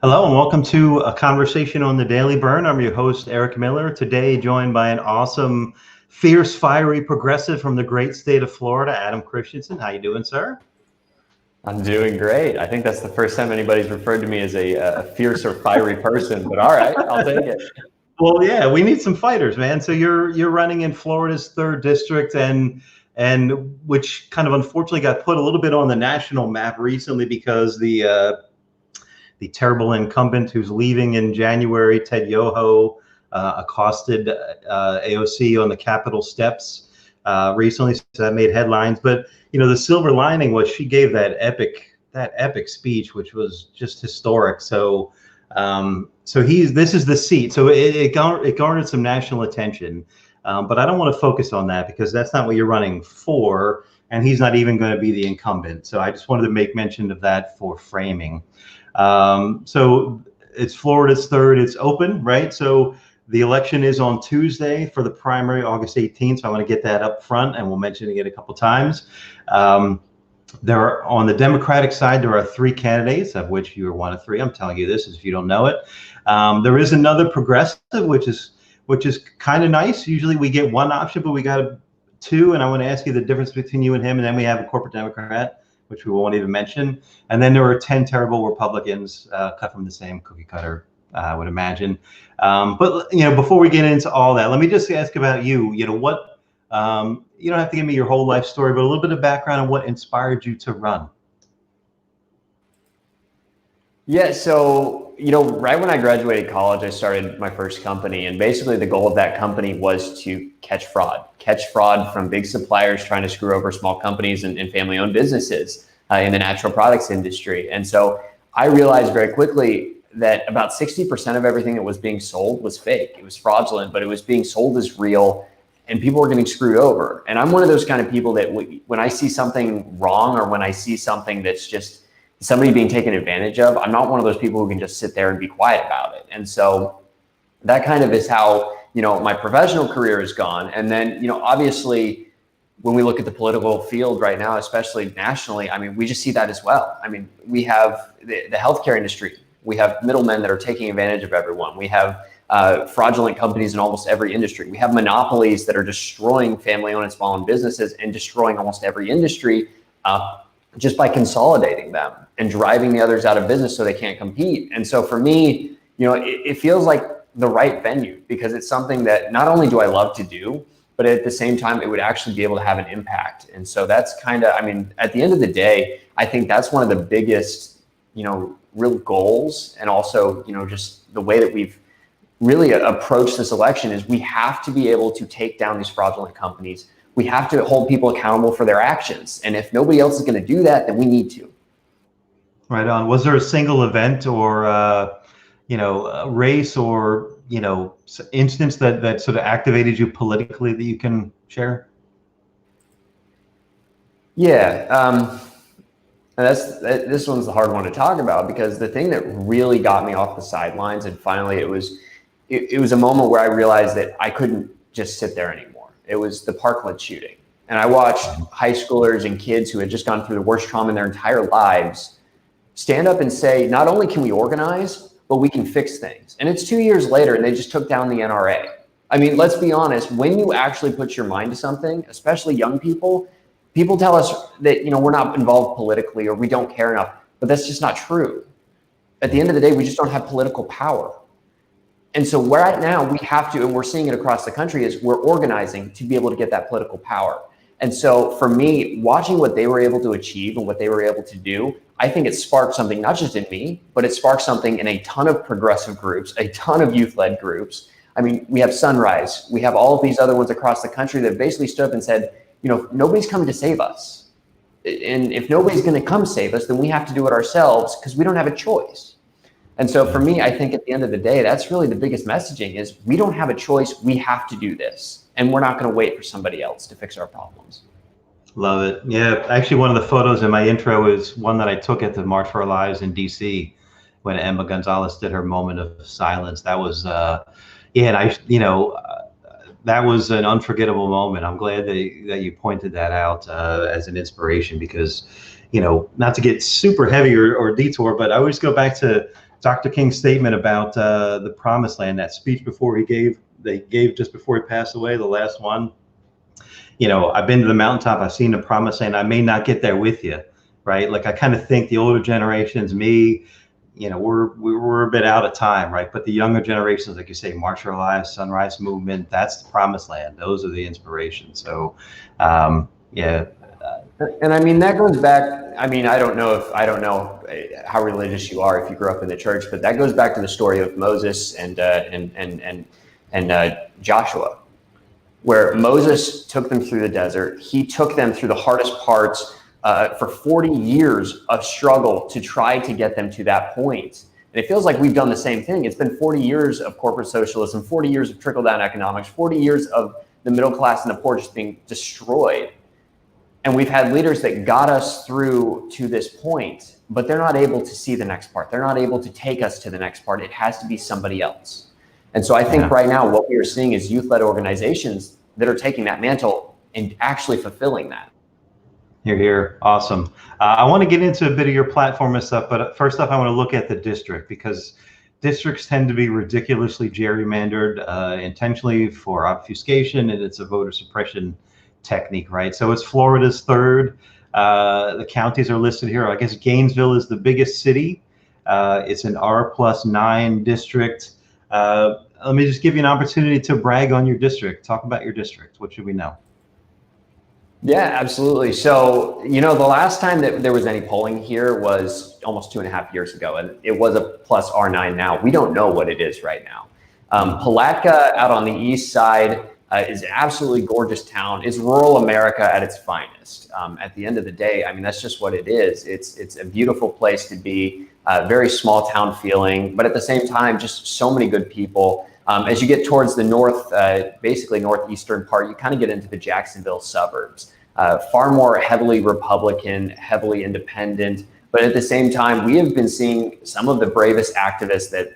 Hello and welcome to a conversation on the Daily Bern. I'm your host, Eric Miller. Today, joined by an awesome, fierce, fiery progressive from the great state of Florida, Adam Christensen. How you doing, sir? I'm doing great. I think that's the first time anybody's referred to me as a fierce or fiery person, but all right, I'll take it. Well, yeah, we need some fighters, man. So you're running in Florida's 3rd district, and which kind of unfortunately got put a little bit on the national map recently because the terrible incumbent who's leaving in January, Ted Yoho, accosted AOC on the Capitol steps recently. So that made headlines. But the silver lining was she gave that epic speech, which was just historic. So this is the seat. So it garnered some national attention. But I don't want to focus on that because that's not what you're running for, and he's not even going to be the incumbent. So I just wanted to make mention of that for framing. So it's Florida's 3rd. It's open, right? So the election is on Tuesday for the primary, August 18th. So I want to get that up front, and we'll mention it a couple times. On the Democratic side, there are 3 candidates, of which you are one of 3. I'm telling you this if you don't know it. There is another progressive, which is kind of nice. Usually we get one option, but we got 2, and I want to ask you the difference between you and him. And then we have a corporate Democrat, which we won't even mention. And then there are 10 terrible Republicans cut from the same cookie cutter, I would imagine. But before we get into all that, let me just ask about you. You don't have to give me your whole life story, but a little bit of background on what inspired you to run. Yeah, so right when I graduated college, I started my first company, and basically the goal of that company was to catch fraud from big suppliers trying to screw over small companies and family-owned businesses in the natural products industry. And so I realized very quickly that about 60% of everything that was being sold was fake. It was fraudulent, but it was being sold as real, and people were getting screwed over. And I'm one of those kind of people that when I see something wrong, or when I see something that's just somebody being taken advantage of, I'm not one of those people who can just sit there and be quiet about it. And so that kind of is how, my professional career has gone. And then, obviously, when we look at the political field right now, especially nationally, we just see that as well. We have the healthcare industry. We have middlemen that are taking advantage of everyone. We have fraudulent companies in almost every industry. We have monopolies that are destroying family-owned and small-owned businesses and destroying almost every industry just by consolidating them and driving the others out of business so they can't compete. And so for me, it feels like the right venue, because it's something that not only do I love to do, but at the same time, it would actually be able to have an impact. And so that's kind of, at the end of the day, I think that's one of the biggest, real goals. And also, just the way that we've really approached this election is we have to be able to take down these fraudulent companies. We have to hold people accountable for their actions. And if nobody else is going to do that, then we need to. Right on. Was there a single event or, a race or, instance that sort of activated you politically that you can share? Yeah. This one's the hard one to talk about, because the thing that really got me off the sidelines, and finally it was a moment where I realized that I couldn't just sit there anymore. It was the Parkland shooting. And I watched high schoolers and kids who had just gone through the worst trauma in their entire lives stand up and say, not only can we organize, but we can fix things. And it's 2 years later, and they just took down the NRA. Let's be honest, when you actually put your mind to something, especially young people tell us that, we're not involved politically or we don't care enough, but that's just not true. At the end of the day, we just don't have political power. And so right now we have to, and we're seeing it across the country, is we're organizing to be able to get that political power. And so for me, watching what they were able to achieve and what they were able to do, I think it sparked something, not just in me, but it sparked something in a ton of progressive groups, a ton of youth-led groups. We have Sunrise, we have all of these other ones across the country that basically stood up and said, nobody's coming to save us. And if nobody's going to come save us, then we have to do it ourselves, because we don't have a choice. And so for me, I think at the end of the day, that's really the biggest messaging is we don't have a choice. We have to do this. And we're not going to wait for somebody else to fix our problems. Love it. Yeah. Actually, one of the photos in my intro is one that I took at the March for Our Lives in DC when Emma Gonzalez did her moment of silence. That was, that was an unforgettable moment. I'm glad that you pointed that out as an inspiration, because, not to get super heavy or detour, but I always go back to Dr. King's statement about the promised land, that speech they gave just before he passed away, the last one. I've been to the mountaintop, I've seen the promised land. I may not get there with you, right? Like, I kind of think the older generations, me, we're a bit out of time, right? But the younger generations, like you say, March for Lives, Sunrise Movement, that's the promised land. Those are the inspirations. So, yeah. And I mean, that goes back. I mean, I don't know how religious you are if you grew up in the church, but that goes back to the story of Moses and Joshua, where Moses took them through the desert. He took them through the hardest parts for 40 years of struggle to try to get them to that point. And it feels like we've done the same thing. It's been 40 years of corporate socialism, 40 years of trickle-down economics, 40 years of the middle class and the poor just being destroyed. And we've had leaders that got us through to this point, but they're not able to see the next part. They're not able to take us to the next part. It has to be somebody else. And so I think right now what we are seeing is youth-led organizations that are taking that mantle and actually fulfilling that. You're here. Awesome. I want to get into a bit of your platform and stuff, but first off, I want to look at the district, because districts tend to be ridiculously gerrymandered intentionally for obfuscation, and it's a voter suppression technique, right? So it's Florida's third. The counties are listed here. I guess Gainesville is the biggest city. It's an R+9 district. Let me just give you an opportunity to brag on your district. Talk about your district. What should we know? Yeah, absolutely. So, the last time that there was any polling here was almost 2.5 years ago, and it was a +R9 now. We don't know what it is right now. Palatka out on the east side is an absolutely gorgeous town. It's rural America at its finest. At the end of the day, I mean, that's just what it is. It's a beautiful place to be, very small town feeling, but at the same time, just so many good people. As you get towards the north, basically northeastern part, you kind of get into the Jacksonville suburbs. Far more heavily Republican, heavily independent. But at the same time, we have been seeing some of the bravest activists that,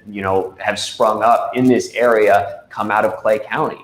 have sprung up in this area come out of Clay County.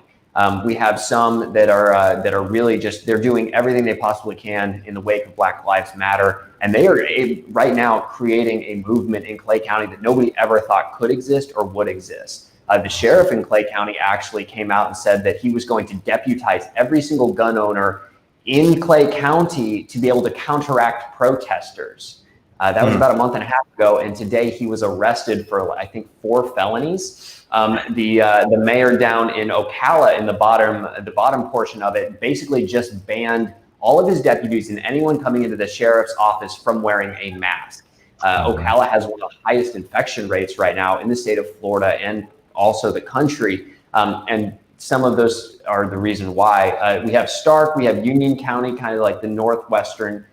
We have some that are really they're doing everything they possibly can in the wake of Black Lives Matter. And they are right now creating a movement in Clay County that nobody ever thought could exist or would exist. The sheriff in Clay County actually came out and said that he was going to deputize every single gun owner in Clay County to be able to counteract protesters. That was about a month and a half ago, and today he was arrested for, I think, 4 felonies. The mayor down in Ocala, in the bottom portion of it, basically just banned all of his deputies and anyone coming into the sheriff's office from wearing a mask. Ocala has one of the highest infection rates right now in the state of Florida and also the country. And some of those are the reason why. We have Stark, we have Union County, kind of like the northwestern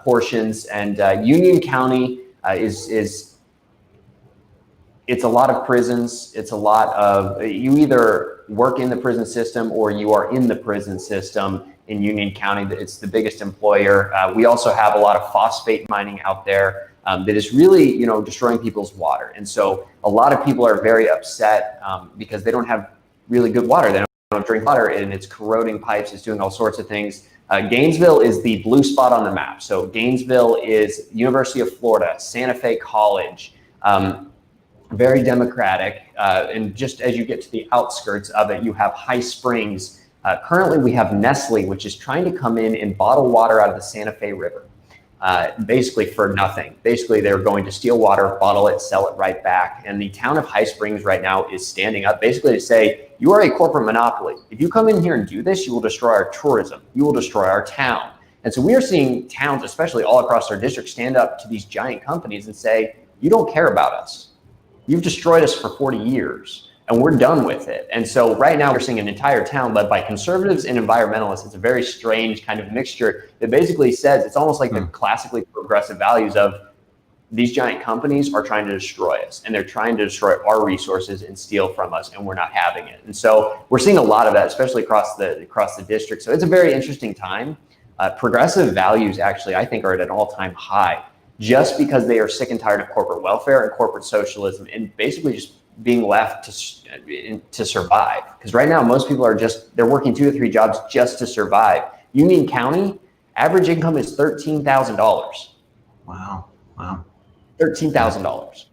portions, and Union County it's a lot of prisons. It's a lot of, you either work in the prison system or you are in the prison system in Union County. It's the biggest employer. We also have a lot of phosphate mining out there that is really, destroying people's water. And so a lot of people are very upset because they don't have really good water. They don't drink water, and it's corroding pipes. It's doing all sorts of things. Gainesville is the blue spot on the map. So Gainesville is University of Florida, Santa Fe College, very democratic. And just as you get to the outskirts of it, you have High Springs. Currently, we have Nestle, which is trying to come in and bottle water out of the Santa Fe River, basically for nothing. Basically, they're going to steal water, bottle it, sell it right back. And the town of High Springs right now is standing up basically to say, you are a corporate monopoly. If you come in here and do this, you will destroy our tourism. You will destroy our town. And so we are seeing towns, especially all across our district, stand up to these giant companies and say, you don't care about us. You've destroyed us for 40 years and we're done with it. And so right now we're seeing an entire town led by conservatives and environmentalists. It's a very strange kind of mixture that basically says, it's almost like the classically progressive values of these giant companies are trying to destroy us, and they're trying to destroy our resources and steal from us, and we're not having it. And so we're seeing a lot of that, especially across the district. So it's a very interesting time. Progressive values actually, I think, are at an all-time high, just because they are sick and tired of corporate welfare and corporate socialism and basically just being left to survive. Because right now, most people are they're working 2 to 3 jobs just to survive. Union County, average income is $13,000. Wow. $13,000.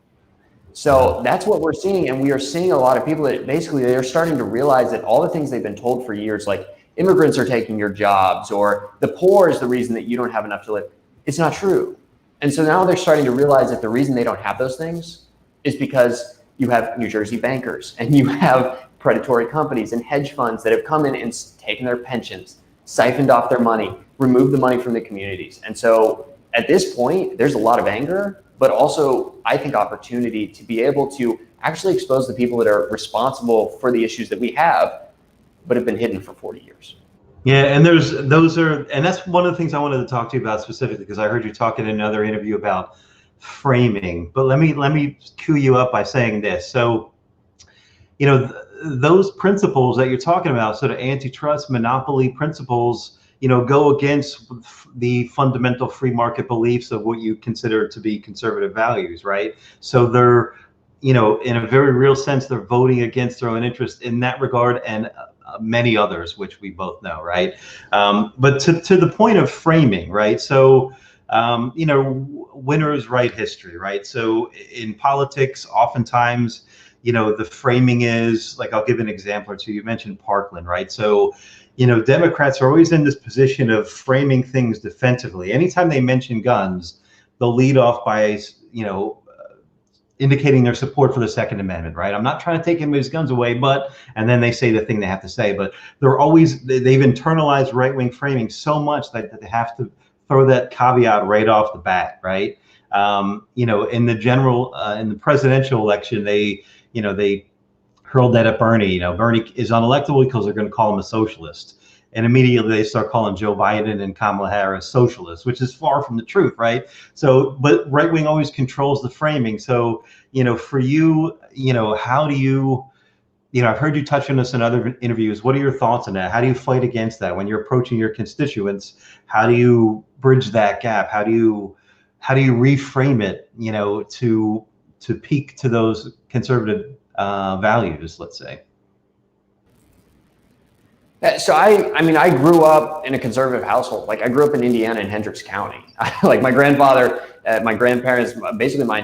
So that's what we're seeing. And we are seeing a lot of people that basically they're starting to realize that all the things they've been told for years, like immigrants are taking your jobs or the poor is the reason that you don't have enough to live, it's not true. And so now they're starting to realize that the reason they don't have those things is because you have New Jersey bankers and you have predatory companies and hedge funds that have come in and taken their pensions, siphoned off their money, removed the money from the communities. And so at this point, there's a lot of anger, but also I think opportunity to be able to actually expose the people that are responsible for the issues that we have, but have been hidden for 40 years. Yeah, and that's one of the things I wanted to talk to you about specifically, because I heard you talk in another interview about framing. But let me cue you up by saying this. So, those principles that you're talking about, sort of antitrust, monopoly principles, go against the fundamental free market beliefs of what you consider to be conservative values, right? So they're, in a very real sense, they're voting against their own interest in that regard, and many others, which we both know, right? But to the point of framing, right? So, winners write history, right? So in politics, oftentimes, the framing is like, I'll give an example or two. You mentioned Parkland, right? So, Democrats are always in this position of framing things defensively. Anytime they mention guns, they'll lead off by, indicating their support for the Second Amendment, right? I'm not trying to take anybody's guns away, and then they say the thing they have to say. But they've internalized right-wing framing so much that they have to throw that caveat right off the bat, right? In the presidential election, they hurled that at Bernie. Bernie is unelectable because they're going to call him a socialist. And immediately they start calling Joe Biden and Kamala Harris socialists, which is far from the truth, right? So, but right wing always controls the framing. So, for you, how do you, I've heard you touch on this in other interviews. What are your thoughts on that? How do you fight against that when you're approaching your constituents? How do you bridge that gap? How do you reframe it, to peak to those conservative values, let's say? So I grew up in a conservative household. Like I grew up in Indiana in Hendricks County. Like my grandfather, my grandparents, basically my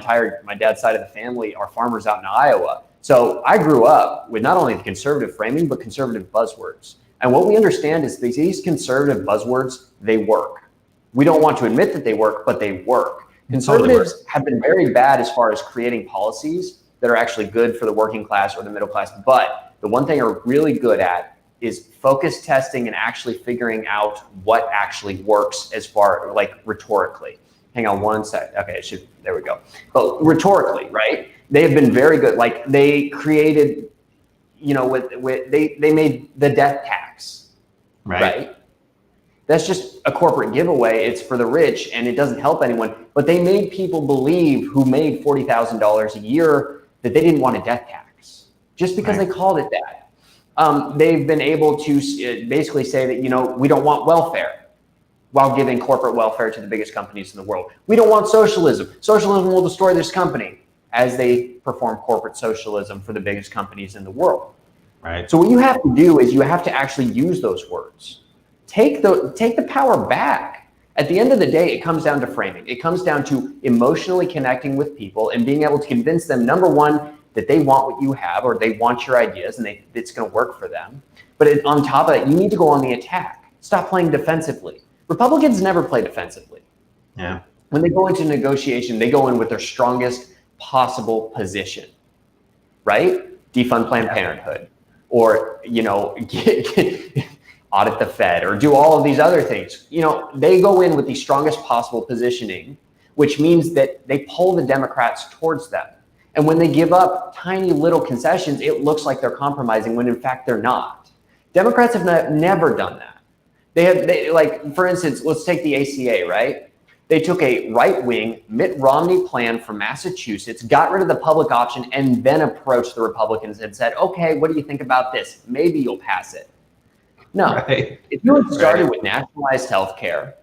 dad's side of the family are farmers out in Iowa. So I grew up with not only the conservative framing, but conservative buzzwords. And what we understand is these conservative buzzwords, they work. We don't want to admit that they work, but they work. Conservatives have been very bad as far as creating policies that are actually good for the working class or the middle class. But the one thing they're really good at is focus testing and actually figuring out what actually works as far like rhetorically. Hang on one sec. Okay, there we go. But rhetorically, right? They have been very good. Like they created, they made the death tax, right? That's just a corporate giveaway. It's for the rich and it doesn't help anyone. But they made people believe who made $40,000 a year that they didn't want a death tax just because they called it that. They've been able to basically say that, we don't want welfare while giving corporate welfare to the biggest companies in the world. We don't want socialism. Socialism will destroy this company as they perform corporate socialism for the biggest companies in the world. Right. So what you have to do is you have to actually use those words. Take the power back. At the end of the day, it comes down to framing. It comes down to emotionally connecting with people and being able to convince them, number one, that they want what you have or they want your ideas and it's going to work for them. But on top of that, you need to go on the attack. Stop playing defensively. Republicans never play defensively. Yeah. When they go into negotiation, they go in with their strongest possible position, right? Defund Planned Parenthood or, audit the Fed or do all of these other things. They go in with the strongest possible positioning, which means that they pull the Democrats towards them. And when they give up tiny little concessions, it looks like they're compromising when in fact they're not. Democrats have never done that. They for instance, let's take the ACA, right? They took a right-wing Mitt Romney plan from Massachusetts, got rid of the public option, and then approached the Republicans and said, okay, what do you think about this? Maybe you'll pass it. No, if you had started with nationalized health care,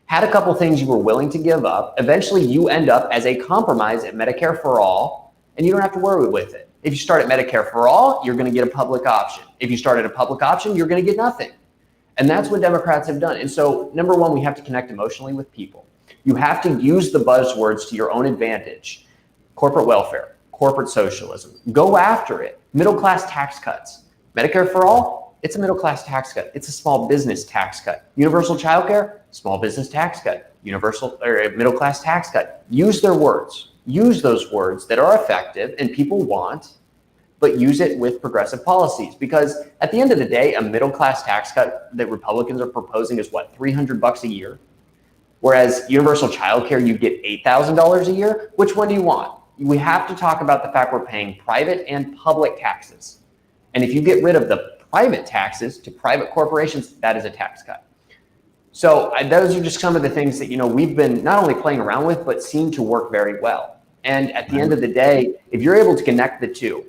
had a couple things you were willing to give up, eventually you end up as a compromise at Medicare for all, and you don't have to worry with it. If you start at Medicare for all, you're going to get a public option. If you start at a public option, you're going to get nothing. And that's what Democrats have done. And so, number one, we have to connect emotionally with people. You have to use the buzzwords to your own advantage. Corporate welfare, corporate socialism. Go after it. Middle-class tax cuts. Medicare for all, it's a middle-class tax cut. It's a small business tax cut. Universal childcare, small business tax cut. Universal or middle-class tax cut. Use their words. Use those words that are effective and people want, but use it with progressive policies. Because at the end of the day, a middle-class tax cut that Republicans are proposing is what, $300 a year? Whereas universal childcare, you get $8,000 a year. Which one do you want? We have to talk about the fact we're paying private and public taxes. And if you get rid of the private taxes to private corporations, that is a tax cut. So those are just some of the things that, we've been not only playing around with, but seem to work very well. And at the end of the day, if you're able to connect the two,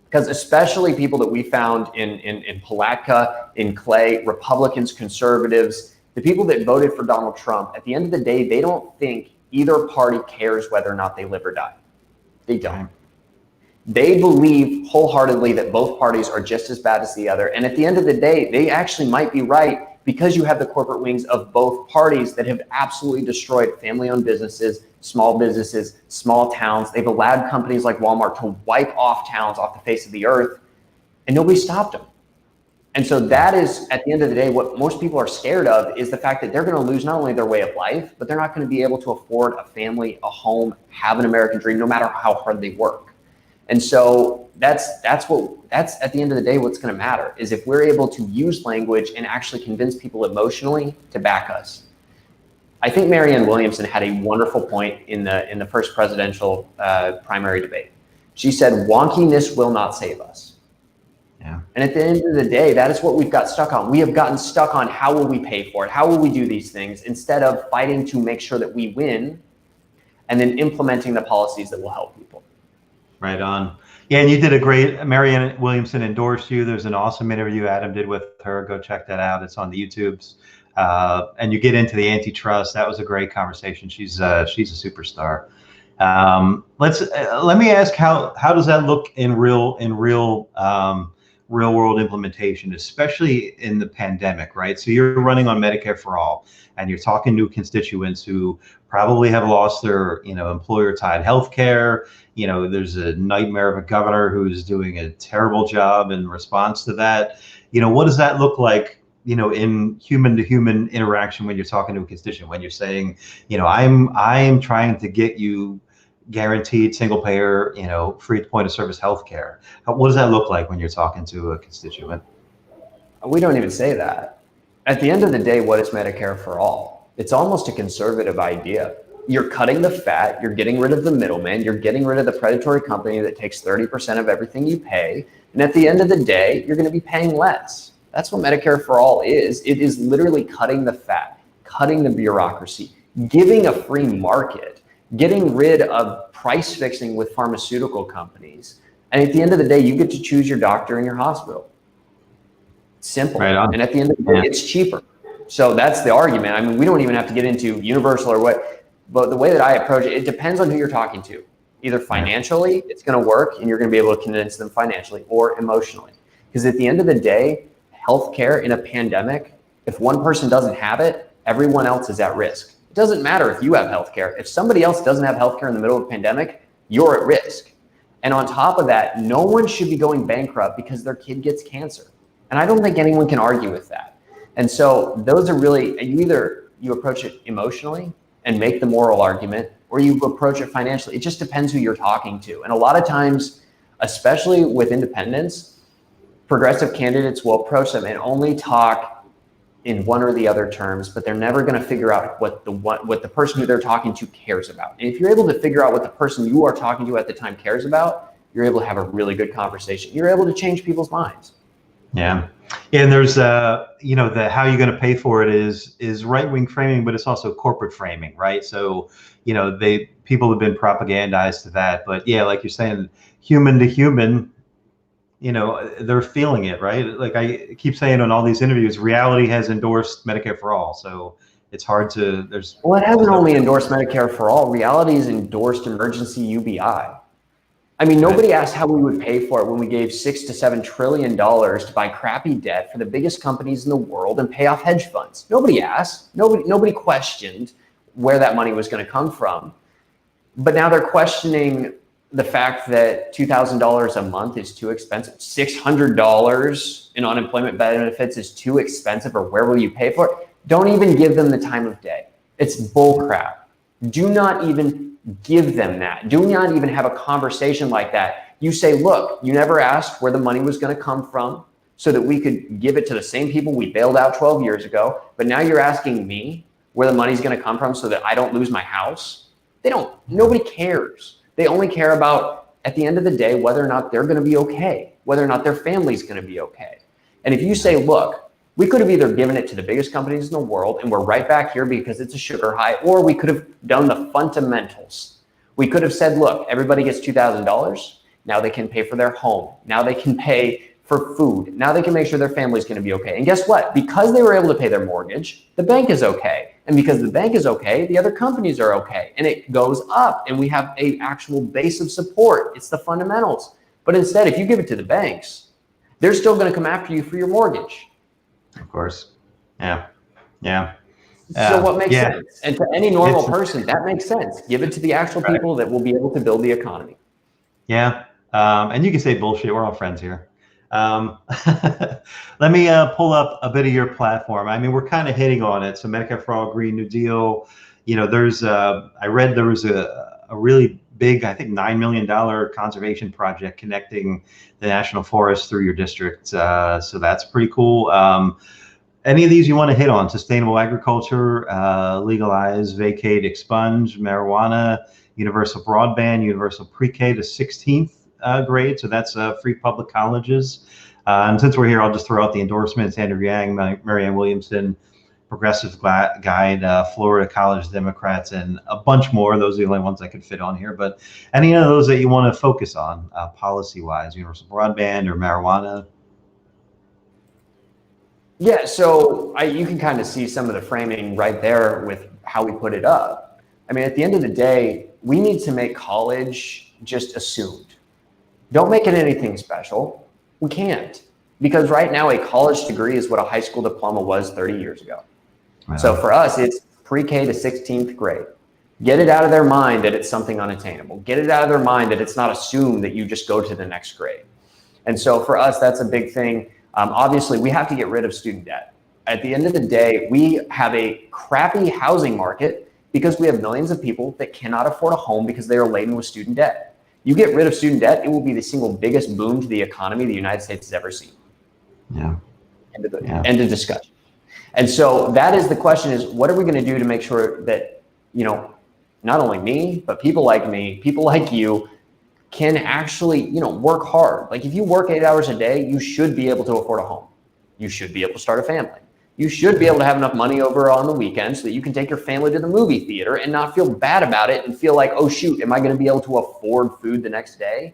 because especially people that we found in Palatka, in Clay, Republicans, conservatives, the people that voted for Donald Trump, at the end of the day, they don't think either party cares whether or not they live or die. They don't. They believe wholeheartedly that both parties are just as bad as the other. And at the end of the day, they actually might be right, because you have the corporate wings of both parties that have absolutely destroyed family-owned businesses, small towns. They've allowed companies like Walmart to wipe off towns off the face of the earth, and nobody stopped them. And so that is, at the end of the day, what most people are scared of, is the fact that they're going to lose not only their way of life, but they're not going to be able to afford a family, a home, have an American dream, no matter how hard they work. And so that's at the end of the day, what's going to matter is if we're able to use language and actually convince people emotionally to back us. I think Marianne Williamson had a wonderful point in the first presidential primary debate. She said, "Wonkiness will not save us." Yeah. And at the end of the day, that is what we've got stuck on. We have gotten stuck on how will we pay for it? How will we do these things, instead of fighting to make sure that we win and then implementing the policies that will help people. Right on. Yeah, and you did a great, Marianne Williamson endorsed you. There's an awesome interview Adam did with her. Go check that out. It's on the YouTubes. And you get into the antitrust. That was a great conversation. She's a superstar. Let me ask, how does that look in real world implementation, especially in the pandemic, right? So you're running on Medicare for all, and you're talking to constituents who probably have lost their, employer-tied health care. There's a nightmare of a governor who's doing a terrible job in response to that. What does that look like, in human to human interaction when you're talking to a constituent, when you're saying, I'm trying to get you guaranteed single payer, free point of service healthcare. What does that look like when you're talking to a constituent? We don't even say that. At the end of the day, what is Medicare for all? It's almost a conservative idea. You're cutting the fat, you're getting rid of the middleman, you're getting rid of the predatory company that takes 30% of everything you pay. And at the end of the day, you're going to be paying less. That's what Medicare for all is. It is literally cutting the fat, cutting the bureaucracy, giving a free market, getting rid of price fixing with pharmaceutical companies. And at the end of the day, you get to choose your doctor in your hospital. Simple. Right on. And at the end of the day, it's cheaper. So that's the argument. I mean, we don't even have to get into universal or what, but the way that I approach it, it depends on who you're talking to. Either financially, it's going to work and you're going to be able to convince them financially, or emotionally. Because at the end of the day, healthcare in a pandemic, if one person doesn't have it, everyone else is at risk. It doesn't matter if you have healthcare. If somebody else doesn't have healthcare in the middle of a pandemic, you're at risk. And on top of that, no one should be going bankrupt because their kid gets cancer. And I don't think anyone can argue with that. And so those are really, you approach it emotionally and make the moral argument, or you approach it financially. It just depends who you're talking to. And a lot of times, especially with independents, progressive candidates will approach them and only talk in one or the other terms, but they're never going to figure out what the person who they're talking to cares about. And if you're able to figure out what the person you are talking to at the time cares about, you're able to have a really good conversation. You're able to change people's minds. Yeah. And there's the how you're going to pay for it is right-wing framing, but it's also corporate framing, right? So, people have been propagandized to that, but yeah, like you're saying, human to human, they're feeling it, right? Like I keep saying on all these interviews, reality has endorsed Medicare for all. So it's hard to, it hasn't only endorsed Medicare for all. Reality has endorsed emergency UBI. I mean, nobody asked how we would pay for it when we gave $6 to $7 trillion to buy crappy debt for the biggest companies in the world and pay off hedge funds. Nobody asked. Nobody questioned where that money was going to come from. But now they're questioning the fact that $2,000 a month is too expensive, $600 in unemployment benefits is too expensive, or where will you pay for it? Don't even give them the time of day. It's bull crap. Do not even give them that. Do not even have a conversation like that. You say, look, you never asked where the money was going to come from so that we could give it to the same people we bailed out 12 years ago. But now you're asking me where the money's going to come from so that I don't lose my house. Nobody cares. They only care about, at the end of the day, whether or not they're going to be okay, whether or not their family's going to be okay. And if you say, look, we could have either given it to the biggest companies in the world and we're right back here because it's a sugar high, or we could have done the fundamentals. We could have said, look, everybody gets $2,000. Now they can pay for their home. Now they can pay for food. Now they can make sure their family's going to be okay. And guess what? Because they were able to pay their mortgage, the bank is okay. And because the bank is okay, the other companies are okay. And it goes up and we have an actual base of support. It's the fundamentals. But instead, if you give it to the banks, they're still going to come after you for your mortgage. Of course. Yeah. Yeah. So what makes sense? And to any normal person, that makes sense. Give it to the actual people that will be able to build the economy. Yeah. And you can say bullshit. We're all friends here. Let me pull up a bit of your platform. I mean, we're kind of hitting on it. So Medicare for All, Green New Deal. You know, there's I read there was a really big, I think $9 million conservation project connecting the national forest through your district. So that's pretty cool. Any of these you want to hit on? Sustainable agriculture, legalize, vacate, expunge, marijuana, universal broadband, universal pre-K to 16th grade. So that's free public colleges. And since we're here, I'll just throw out the endorsements: Andrew Yang, Marianne Williamson, Progressive Guide, Florida College Democrats, and a bunch more. Those are the only ones I could fit on here. But any of those that you want to focus on policy-wise, universal broadband or marijuana? Yeah, so you can kind of see some of the framing right there with how we put it up. I mean, at the end of the day, we need to make college just assumed. Don't make it anything special. We can't. Because right now, a college degree is what a high school diploma was 30 years ago. Wow. So for us, it's pre-K to 16th grade. Get it out of their mind that it's something unattainable. Get it out of their mind that it's not assumed that you just go to the next grade. And so for us, that's a big thing. Obviously, we have to get rid of student debt. At the end of the day, we have a crappy housing market because we have millions of people that cannot afford a home because they are laden with student debt. You get rid of student debt, it will be the single biggest boom to the economy the United States has ever seen. Yeah. End of discussion. And so that is the question: is what are we going to do to make sure that, you know, not only me, but people like me, people like you, can actually, you know, work hard. Like if you work 8 hours a day, you should be able to afford a home. You should be able to start a family. You should be able to have enough money over on the weekend so that you can take your family to the movie theater and not feel bad about it and feel like, oh shoot, am I going to be able to afford food the next day?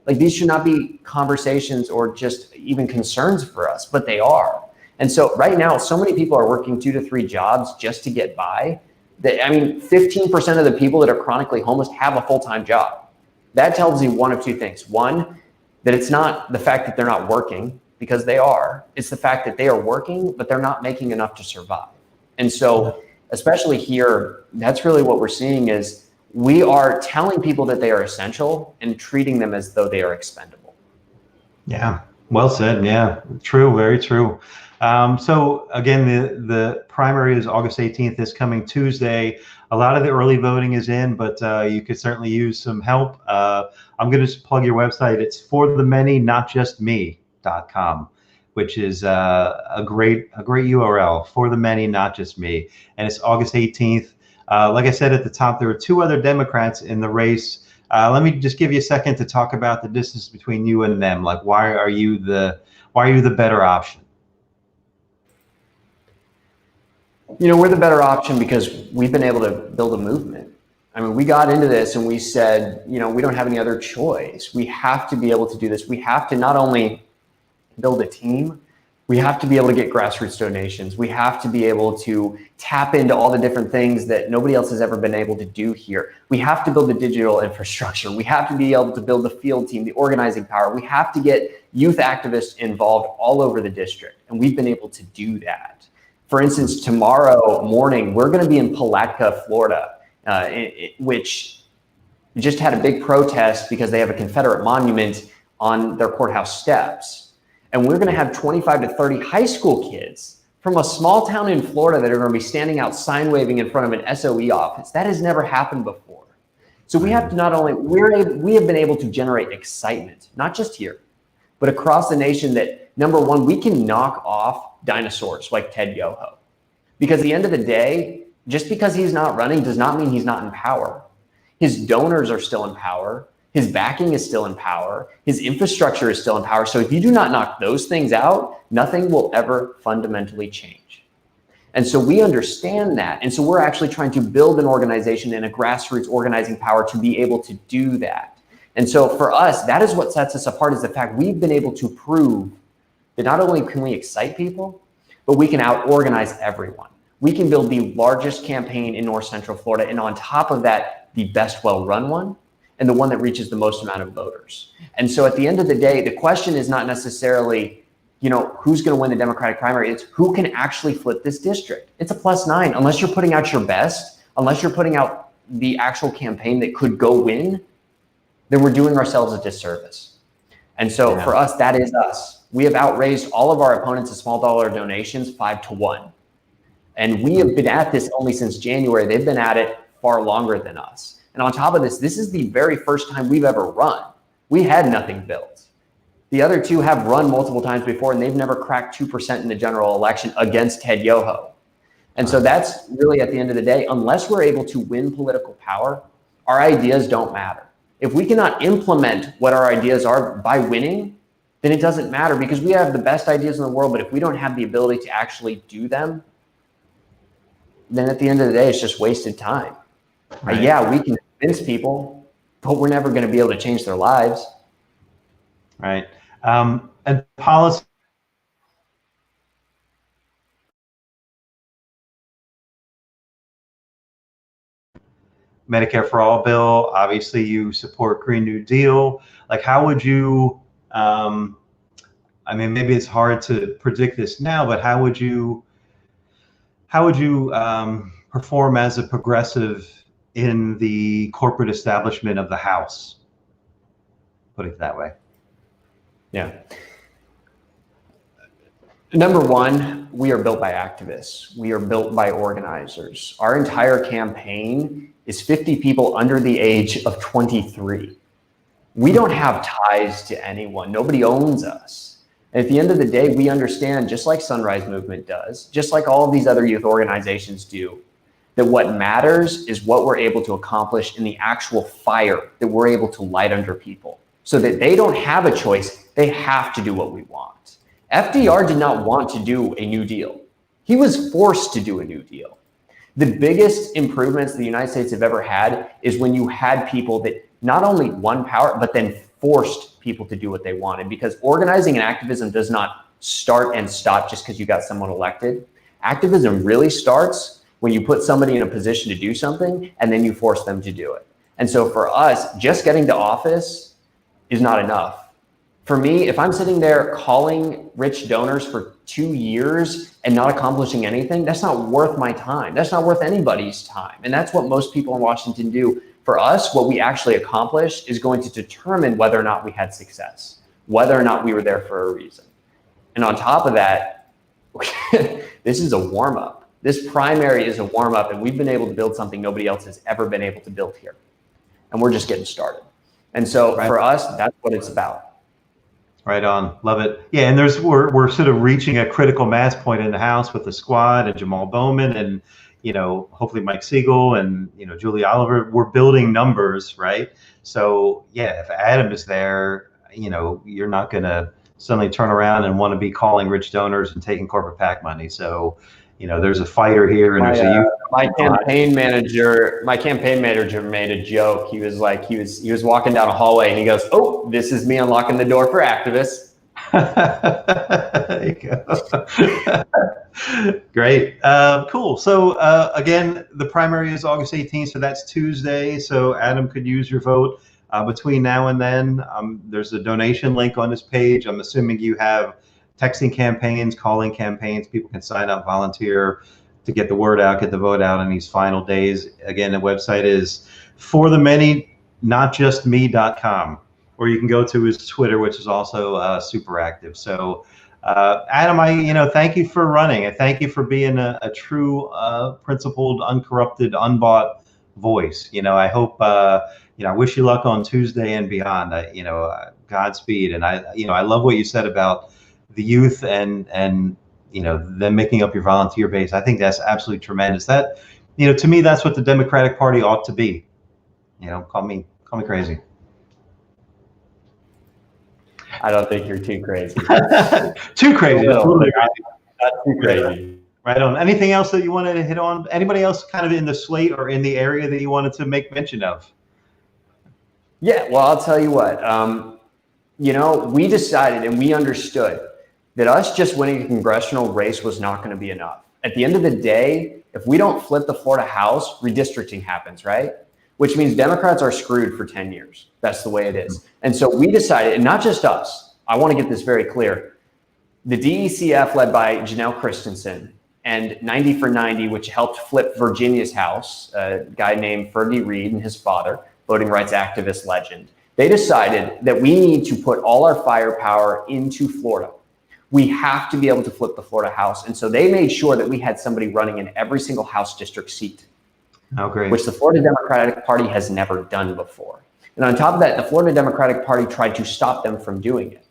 Like these should not be conversations or just even concerns for us, but they are. And so right now, so many people are working 2 to 3 jobs just to get by. That, I mean, 15% of the people that are chronically homeless have a full-time job. That tells you one of two things. One, that it's not the fact that they're not working, because they are. It's the fact that they are working, but they're not making enough to survive. And so, especially here, that's really what we're seeing is we are telling people that they are essential and treating them as though they are expendable. Yeah, well said. Yeah, true, very true. So again, the primary is August 18th, this coming Tuesday. A lot of the early voting is in, but you could certainly use some help. I'm going to just plug your website. It's forthemany.notjustme.com, which is a great URL, for the many, not just me. And it's August 18th. Like I said at the top, there are 2 other Democrats in the race. Let me just give you a second to talk about the distance between you and them. Like, why are you the better option? You know, we're the better option because we've been able to build a movement. I mean, we got into this and we said, you know, we don't have any other choice. We have to be able to do this. We have to not only build a team, we have to be able to get grassroots donations. We have to be able to tap into all the different things that nobody else has ever been able to do here. We have to build the digital infrastructure. We have to be able to build the field team, the organizing power. We have to get youth activists involved all over the district. And we've been able to do that. For instance, tomorrow morning, we're going to be in Palatka, Florida, which just had a big protest because they have a Confederate monument on their courthouse steps. And we're going to have 25 to 30 high school kids from a small town in Florida that are going to be standing out sign waving in front of an SOE office. That has never happened before. So we have to not only, we have been able to generate excitement, not just here, but across the nation, that number one, we can knock off dinosaurs like Ted Yoho. Because at the end of the day, just because he's not running does not mean he's not in power. His donors are still in power. His backing is still in power. His infrastructure is still in power. So if you do not knock those things out, nothing will ever fundamentally change. And so we understand that. And so we're actually trying to build an organization and a grassroots organizing power to be able to do that. And so for us, that is what sets us apart, is the fact we've been able to prove that not only can we excite people, but we can out-organize everyone. We can build the largest campaign in North Central Florida, and on top of that, the best well-run one, and the one that reaches the most amount of voters. And so at the end of the day, the question is not necessarily, you know, who's going to win the Democratic primary. It's who can actually flip this district. It's a +9. Unless you're putting out your best, unless you're putting out the actual campaign that could go win, then we're doing ourselves a disservice. And so for us, that is us. We have outraised all of our opponents' small dollar donations 5-1. And we have been at this only since January. They've been at it far longer than us. And on top of this, this is the very first time we've ever run. We had nothing built. The other two have run multiple times before, and they've never cracked 2% in the general election against Ted Yoho. And so that's really, at the end of the day, unless we're able to win political power, our ideas don't matter. If we cannot implement what our ideas are by winning, then it doesn't matter, because we have the best ideas in the world, but if we don't have the ability to actually do them, then at the end of the day, it's just wasted time. Right. Yeah, we can convince people, but we're never going to be able to change their lives. Right. And policy. Medicare for All bill, obviously you support Green New Deal. Like, how would you, I mean, maybe it's hard to predict this now, but how would you perform as a progressive in the corporate establishment of the House? Put it that way. Yeah. Number one, we are built by activists. We are built by organizers. Our entire campaign is 50 people under the age of 23. We don't have ties to anyone. Nobody owns us. And at the end of the day, we understand, just like Sunrise Movement does, just like all of these other youth organizations do, that what matters is what we're able to accomplish in the actual fire that we're able to light under people, so that they don't have a choice. They have to do what we want. FDR did not want to do a New Deal. He was forced to do a New Deal. The biggest improvements the United States have ever had is when you had people that not only won power, but then forced people to do what they wanted, because organizing and activism does not start and stop just because you got someone elected. Activism really starts when you put somebody in a position to do something and then you force them to do it. And so for us, just getting to office is not enough. For me, if I'm sitting there calling rich donors for 2 years and not accomplishing anything, that's not worth my time. That's not worth anybody's time. And that's what most people in Washington do. For us, what we actually accomplish is going to determine whether or not we had success, whether or not we were there for a reason. And on top of that, this is a warm-up. This primary is a warm-up, and we've been able to build something nobody else has ever been able to build here. And we're just getting started. And so for us, that's what it's about. Right on. Love it. Yeah, and we're sort of reaching a critical mass point in the House with the squad and Jamal Bowman and, you know, hopefully Mike Siegel and, you know, Julie Oliver. We're building numbers, right? So yeah, if Adam is there, you know, you're not going to suddenly turn around and want to be calling rich donors and taking corporate PAC money. So, you know, there's a fighter here, and my campaign manager made a joke. He was like, he was walking down a hallway and he goes, "Oh, this is me unlocking the door for activists." There you go. Great. Cool. So again, the primary is August 18th, so that's Tuesday. So Adam could use your vote between now and then. There's a donation link on this page. I'm assuming you have texting campaigns, calling campaigns. People can sign up, volunteer to get the word out, get the vote out in these final days. Again, the website is notjustme.com, or you can go to his Twitter, which is also super active. So, Adam, thank you for running, and thank you for being a true, principled, uncorrupted, unbought voice. I hope, I wish you luck on Tuesday and beyond. Godspeed. And I love what you said about the youth and them making up your volunteer base. I think that's absolutely tremendous. That, to me, that's what the Democratic Party ought to be. Call me crazy. I don't think you're too crazy. Too crazy. Totally crazy. Not too crazy. Right on. Anything else that you wanted to hit on? Anybody else kind of in the slate or in the area that you wanted to make mention of? Yeah, well, I'll tell you what. We decided and we understood that us just winning a congressional race was not going to be enough. At the end of the day, if we don't flip the Florida House, redistricting happens, right? Which means Democrats are screwed for 10 years. That's the way it is. And so we decided, and not just us, I want to get this very clear. The DECF led by Janelle Christensen and 90 for 90, which helped flip Virginia's House, a guy named Fergie Reed and his father, voting rights activist legend. They decided that we need to put all our firepower into Florida. We have to be able to flip the Florida House. And so they made sure that we had somebody running in every single House district seat. Oh, great. Which the Florida Democratic Party has never done before. And on top of that, the Florida Democratic Party tried to stop them from doing it.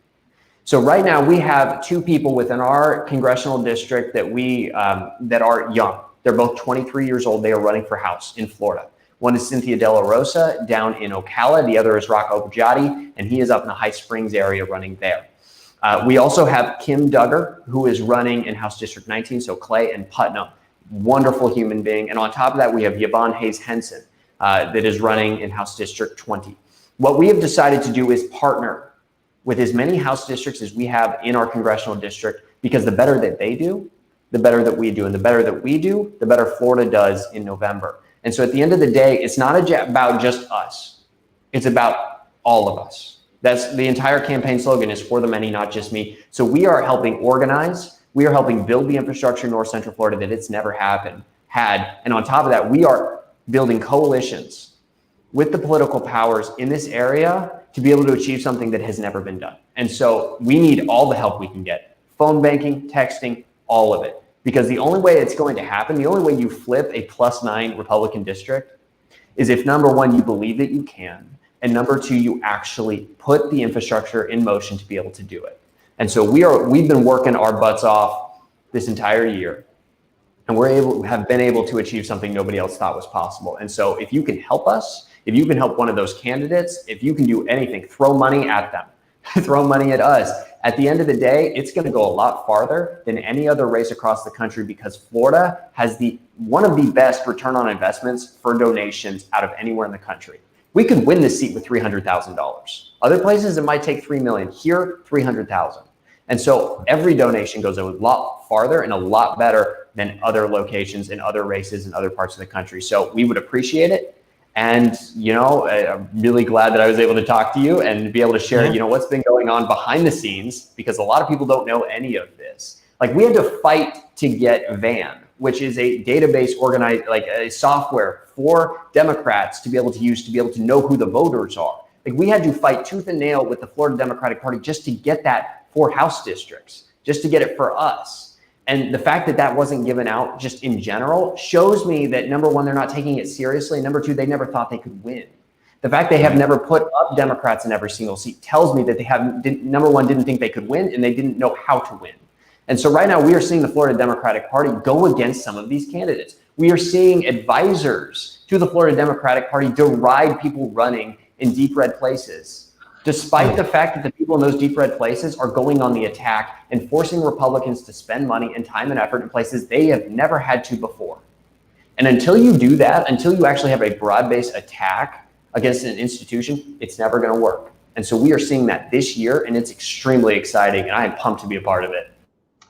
So right now we have two people within our congressional district that are young. They're both 23 years old. They are running for House in Florida. One is Cynthia De La Rosa down in Ocala. The other is Rocco Bajati, and he is up in the High Springs area running there. We also have Kim Duggar, who is running in House District 19, so Clay and Putnam. Wonderful human being. And on top of that, we have Yvonne Hayes Henson that is running in House District 20. What we have decided to do is partner with as many House districts as we have in our congressional district, because the better that they do, the better that we do. And the better that we do, the better Florida does in November. And so at the end of the day, it's not about just us. It's about all of us. That's the entire campaign slogan, is for the many, not just me. So we are helping organize. We are helping build the infrastructure in North Central Florida that it's never had. And on top of that, we are building coalitions with the political powers in this area to be able to achieve something that has never been done. And so we need all the help we can get. Phone banking, texting, all of it. Because the only way it's going to happen, the only way you flip a +9 Republican district is if, number one, you believe that you can, and number two, you actually put the infrastructure in motion to be able to do it. And so we've been working our butts off this entire year, and have been able to achieve something nobody else thought was possible. And so if you can help us, if you can help one of those candidates, if you can do anything, throw money at them, throw money at us. At the end of the day, it's going to go a lot farther than any other race across the country, because Florida has one of the best return on investments for donations out of anywhere in the country. We could win this seat with $300,000. Other places it might take $3 million. Here, $300,000. And so every donation goes a lot farther and a lot better than other locations in other races in other parts of the country. So we would appreciate it. And, I'm really glad that I was able to talk to you and be able to share, what's been going on behind the scenes, because a lot of people don't know any of this. Like, we had to fight to get VAN, which is a database organized, like a software for Democrats to be able to use, to be able to know who the voters are. Like, we had to fight tooth and nail with the Florida Democratic Party just to get that for House districts, just to get it for us. And the fact that that wasn't given out just in general shows me that, number one, they're not taking it seriously. Number two, they never thought they could win. The fact they have never put up Democrats in every single seat tells me that number one, didn't think they could win, and they didn't know how to win. And so right now we are seeing the Florida Democratic Party go against some of these candidates. We are seeing advisors to the Florida Democratic Party deride people running in deep red places, despite the fact that the people in those deep red places are going on the attack and forcing Republicans to spend money and time and effort in places they have never had to before. And until you do that, until you actually have a broad-based attack against an institution, it's never going to work. And so we are seeing that this year, and it's extremely exciting, and I am pumped to be a part of it.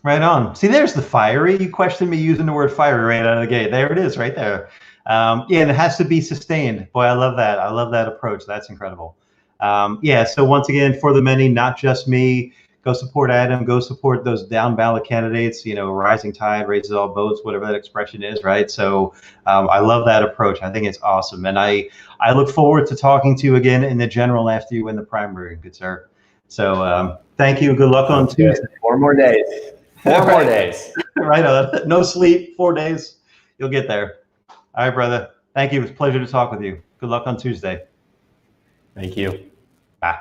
Right on. See, there's the fiery. You questioned me using the word fiery right out of the gate. There it is, right there. And it has to be sustained. Boy, I love that. I love that approach. That's incredible. So once again, for the many, not just me, go support Adam, go support those down ballot candidates. You know, rising tide raises all boats, whatever that expression is, right? So I love that approach. I think it's awesome. And I look forward to talking to you again in the general after you win the primary, good sir. So thank you. Good luck on Tuesday. 4 more days. 4 more days. Right on. No sleep, 4 days. You'll get there. All right, brother. Thank you. It was a pleasure to talk with you. Good luck on Tuesday. Thank you. Bye.